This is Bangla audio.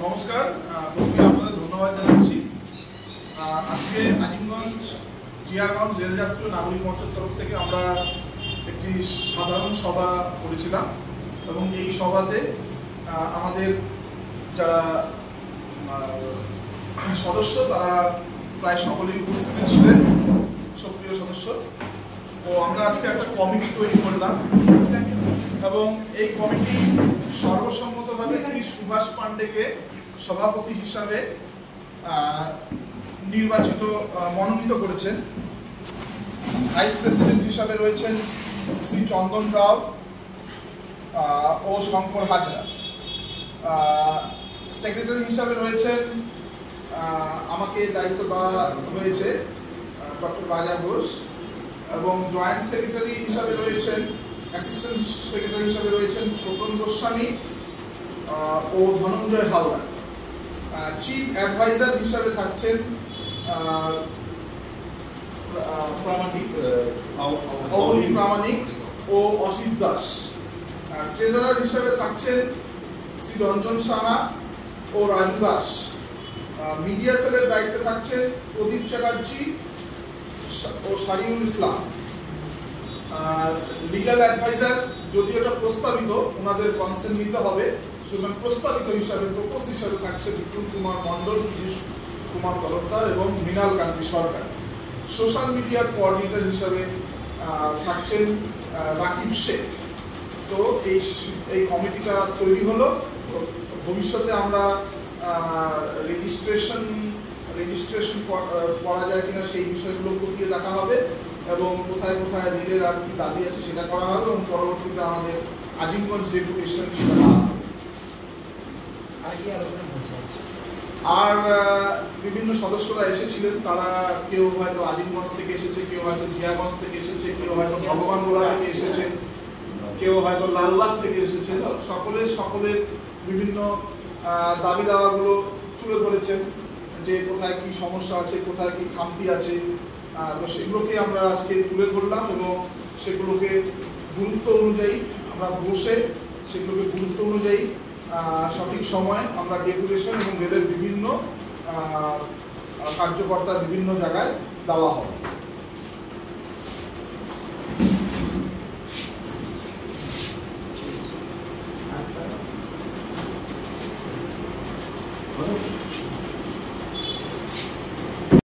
নমস্কার, প্রথমে আপনাদের ধন্যবাদ জানাচ্ছি। আজকে আজিমগঞ্জ জিয়াগঞ্জ রেলযাত্রী নাগরিক মঞ্চের তরফ থেকে আমরা একটি সাধারণ সভা করেছিলাম এবং এই সভাতে আমাদের যারা সদস্য তারা প্রায় সকলেই উপস্থিত ছিলেন, সক্রিয় সদস্য। তো আমরা আজকে একটা কমিটি তৈরি করলাম এবং এই কমিটি সর্বসম্মতভাবে শ্রী সুভাষ পান্ডেকে সভাপতি হিসাবে মনোনীত করেছেন। ভাইস প্রেসিডেন্ট হিসাবে রয়েছেন শ্রী চন্দন রাও ও শঙ্কর হাজরা। সেক্রেটারি হিসাবে রয়েছেন, আমাকে দায়িত্ব দেওয়া হয়েছে, ডক্টর রাজা ঘোষ। এবং জয়েন্ট সেক্রেটারি হিসাবে রয়েছেন, অ্যাসিস্ট্যান্ট সেক্রেটারি হিসাবে রয়েছেন ছোটন গোস্বামী ও ধনঞ্জয় হালদার। চিফ অ্যাডভাইজার হিসাবে থাকছেন অবনী প্রামাণিক ও অসিত দাস। ট্রেজারার হিসাবে থাকছেন শ্রী রঞ্জন সাহা ও রাজু দাস। মিডিয়া সেলের দায়িত্বে থাকছেন প্রদীপ চ্যাটার্জি ও শারিউল ইসলাম। লিগ্যাল অ্যাডভাইজার, যদিও এটা প্রস্তাবিত, ওনাদের কনসেন্ট নিতে হবে, সুতরাং প্রস্তাবিত হিসাবে প্রপোজ হিসাবে থাকছে বিপুল কুমার মণ্ডল, পীযূষ কুমার তরফদার এবং মৃণাল কান্তি সরকার। সোশ্যাল মিডিয়া কোঅর্ডিনেটর হিসাবে থাকছেন রাকিব শেখ। তো এই কমিটিটা তৈরি হলো। ভবিষ্যতে আমরা রেজিস্ট্রেশন করা যায় কিনা সেই বিষয়গুলো খতিয়ে দেখা হবে এবং কোথায় কোথায় রেলের আর কি দাবি আছে সেটা করা হবে এবং পরবর্তীতে আমাদের আজিমগঞ্জ ডেপুটেশন সেটা দেওয়া হবে। আর বিভিন্ন সদস্যরা এসেছিলেন, তারা কেউ হয়তো আজিমগঞ্জ থেকে এসেছে, কেউ হয়তো জিয়াগঞ্জ থেকে এসেছে, কেউ হয়তো ভগবানগোলা থেকে এসেছেন, কেউ হয়তো লালবাগ থেকে এসেছেন। সকলের বিভিন্ন দাবি দাওয়াগুলো তুলে ধরেছেন যে কোথায় কি সমস্যা আছে, কোথায় কি খামতি আছে। তো সেগুলোকে আমরা আজকে তুলে ধরলাম এবং সেগুলোকে গুরুত্ব অনুযায়ী আমরা বসে সেগুলোকে গুরুত্ব অনুযায়ী সঠিক সময় আমরা ডেপুটেশন এবং রেলের বিভিন্ন কার্যকর্তা বিভিন্ন জায়গায় দেওয়া হবে।